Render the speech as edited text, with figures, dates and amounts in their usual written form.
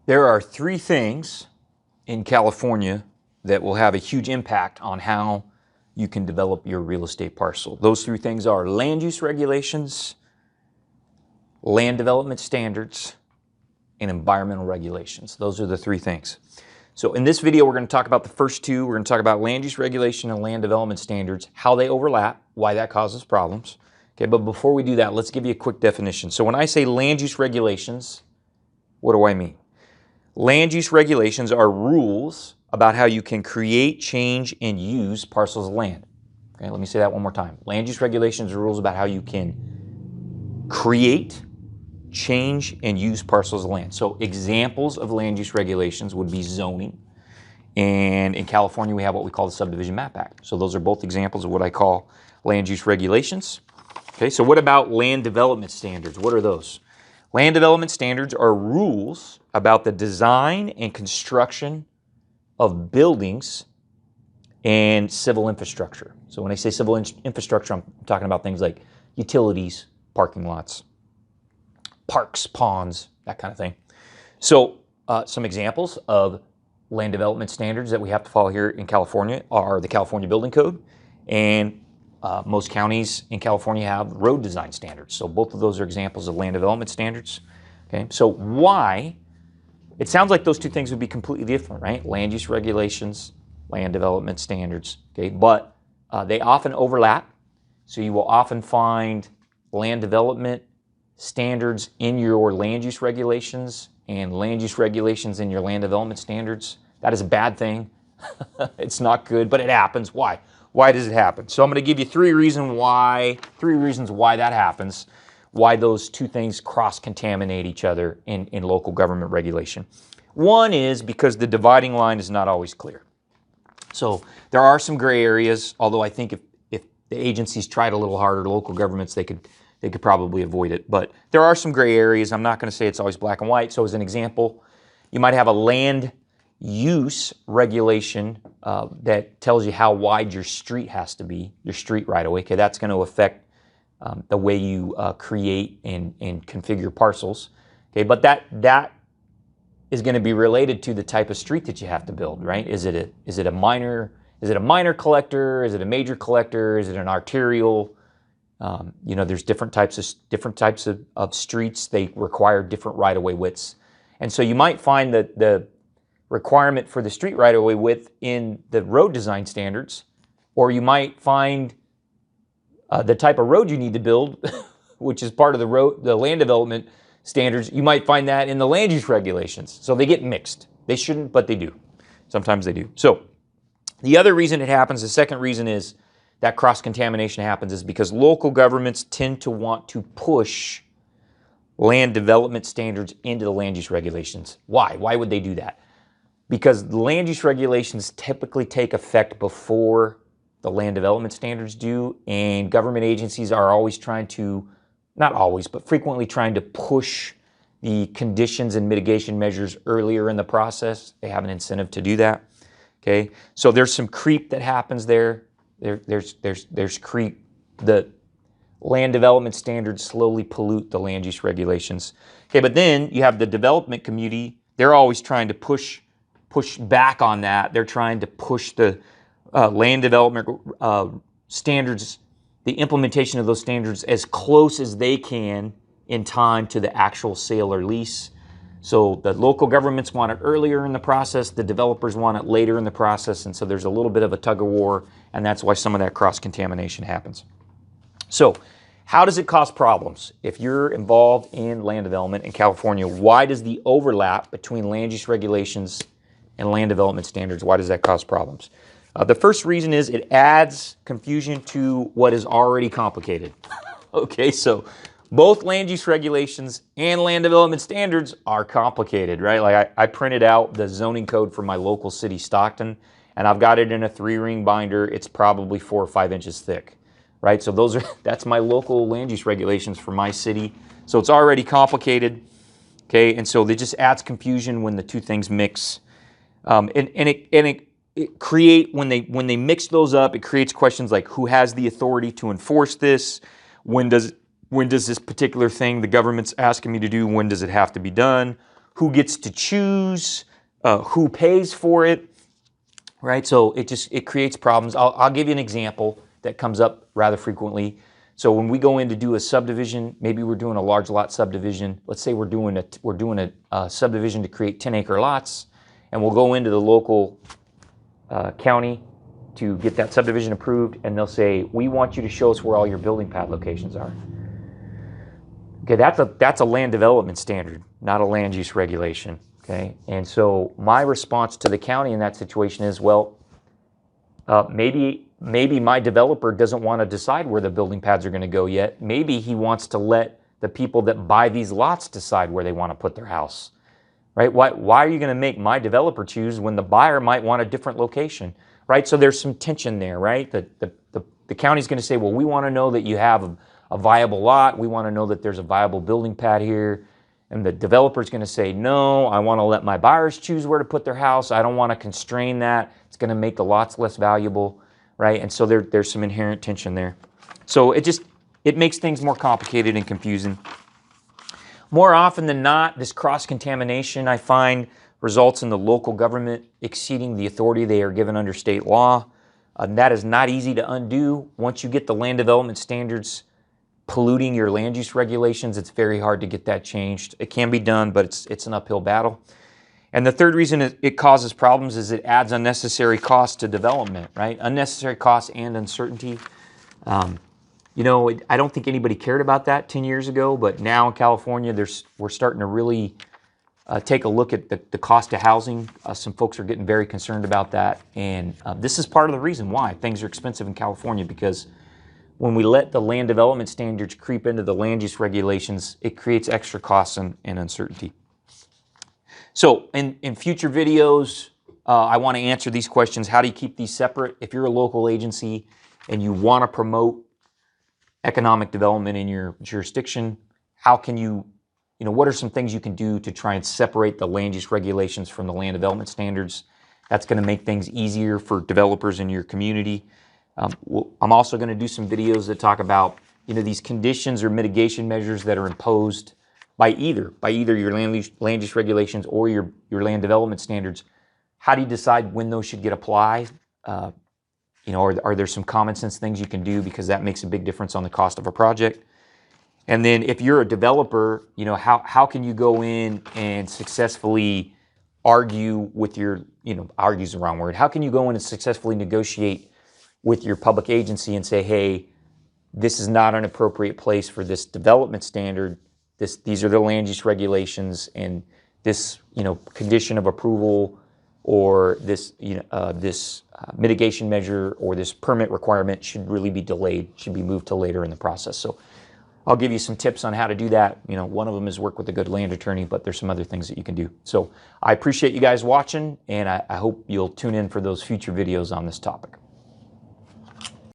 There are three things in California that will have a huge impact on how you can develop your real estate parcel. Those three things are land use regulations, land development standards, and environmental regulations. Those are the three things. So in this video, we're going to talk about the first two. We're going to talk about land use regulation and land development standards, how they overlap, why that causes problems. Okay, but before we do that, let's give you a quick definition. So when I say land use regulations, what do I mean? Land use regulations are rules about how you can create, change, and use parcels of land. Okay, let me say that one more time. Land use regulations are rules about how you can create, change, and use parcels of land. So examples of land use regulations would be zoning. And in California, we have what we call the Subdivision Map Act. So those are both examples of what I call land use regulations. Okay, so what about land development standards? What are those? Land development standards are rules about the design and construction of buildings and civil infrastructure. So when I say civil infrastructure, I'm talking about things like utilities, parking lots, parks, ponds, that kind of thing. So some examples of land development standards that we have to follow here in California are the California Building Code, and most counties in California have road design standards. So both of those are examples of land development standards. Okay, so why? It sounds like those two things would be completely different, right? Land use regulations, land development standards, okay? But they often overlap. So you will often find land development standards in your land use regulations and land use regulations in your land development standards. That is a bad thing. It's not good, but it happens. Why? Why does it happen? So I'm going to give you three reasons why that happens, why those two things cross-contaminate each other in local government regulation. One is because the dividing line is not always clear. So there are some gray areas, although I think if the agencies tried a little harder, local governments, they could probably avoid it. But there are some gray areas. I'm not going to say it's always black and white. So as an example, you might have a land use regulation that tells you how wide your street has to be, your street right away. Okay, that's going to affect the way you create and configure parcels. Okay, but that is going to be related to the type of street that you have to build, right? Is it a minor collector? Is it a major collector? Is it an arterial? There's different types of streets. They require different right-of-way widths, and so you might find that the requirement for the street right-of-way width in the road design standards, or you might find the type of road you need to build, which is part of the land development standards, you might find that in the land use regulations. So they get mixed. They shouldn't, but they do. Sometimes they do. So the other reason it happens, the second reason is that cross-contamination happens is because local governments tend to want to push land development standards into the land use regulations. Why? Why would they do that? Because the land use regulations typically take effect before the land development standards do, and government agencies are always trying to, not always, but frequently trying to push the conditions and mitigation measures earlier in the process. They have an incentive to do that. Okay, so there's some creep that happens there. There's creep. The land development standards slowly pollute the land use regulations. Okay, but then you have the development community. They're always trying to push back on that. They're trying to push the land development standards, the implementation of those standards as close as they can in time to the actual sale or lease. So the local governments want it earlier in the process, the developers want it later in the process, and so there's a little bit of a tug of war, and that's why some of that cross-contamination happens. So how does it cause problems? If you're involved in land development in California, why does the overlap between land use regulations and land development standards, why does that cause problems? The first reason is it adds confusion to what is already complicated. Okay, so both land use regulations and land development standards are complicated, right? Like I printed out the zoning code for my local city, Stockton, and I've got it in a 3-ring binder. It's probably 4 or 5 inches thick, right? So that's my local land use regulations for my city. So it's already complicated, okay? And so it just adds confusion when the two things mix. It create when they mix those up, it creates questions like who has the authority to enforce this? When does this particular thing the government's asking me to do, when does it have to be done? who gets to choose, who pays for it, right? So it creates problems. I'll give you an example that comes up rather frequently. So when we go in to do a subdivision, maybe we're doing a large lot subdivision. Let's say we're doing a subdivision to create 10-acre lots, and we'll go into the local county to get that subdivision approved, and they'll say, we want you to show us where all your building pad locations are. Okay, that's a land development standard, not a land use regulation. Okay, and so my response to the county in that situation is, well, maybe my developer doesn't want to decide where the building pads are going to go yet. Maybe he wants to let the people that buy these lots decide where they want to put their house, right? Why are you going to make my developer choose when the buyer might want a different location, right? So there's some tension there, right? The county's going to say, well, we want to know that you have a viable lot. We want to know that there's a viable building pad here. And the developer's going to say, no, I want to let my buyers choose where to put their house. I don't want to constrain that. It's going to make the lots less valuable, right? And so there's some inherent tension there. So it makes things more complicated and confusing. More often than not, this cross-contamination, I find, results in the local government exceeding the authority they are given under state law. That is not easy to undo. Once you get the land development standards polluting your land use regulations, it's very hard to get that changed. It can be done, but it's an uphill battle. And the third reason it causes problems is it adds unnecessary costs to development, right? Unnecessary costs and uncertainty. You know, I don't think anybody cared about that 10 years ago, but now in California, we're starting to really take a look at the cost of housing. Some folks are getting very concerned about that. And this is part of the reason why things are expensive in California, because when we let the land development standards creep into the land use regulations, it creates extra costs and uncertainty. So in future videos, I want to answer these questions. How do you keep these separate? If you're a local agency and you want to promote economic development in your jurisdiction, how can what are some things you can do to try and separate the land use regulations from the land development standards? That's going to make things easier for developers in your community. I'm also going to do some videos that talk about these conditions or mitigation measures that are imposed by either your land use regulations or your land development standards. How do you decide when those should get applied? Are there some common sense things you can do, because that makes a big difference on the cost of a project? And then if you're a developer, how can you go in and successfully argue with argue is the wrong word. How can you go in and successfully negotiate with your public agency and say, hey, this is not an appropriate place for this development standard. These are the land use regulations, and this condition of approval or this mitigation measure or this permit requirement should really be delayed, should be moved to later in the process. So I'll give you some tips on how to do that. One of them is work with a good land attorney, but there's some other things that you can do. So I appreciate you guys watching, and I hope you'll tune in for those future videos on this topic.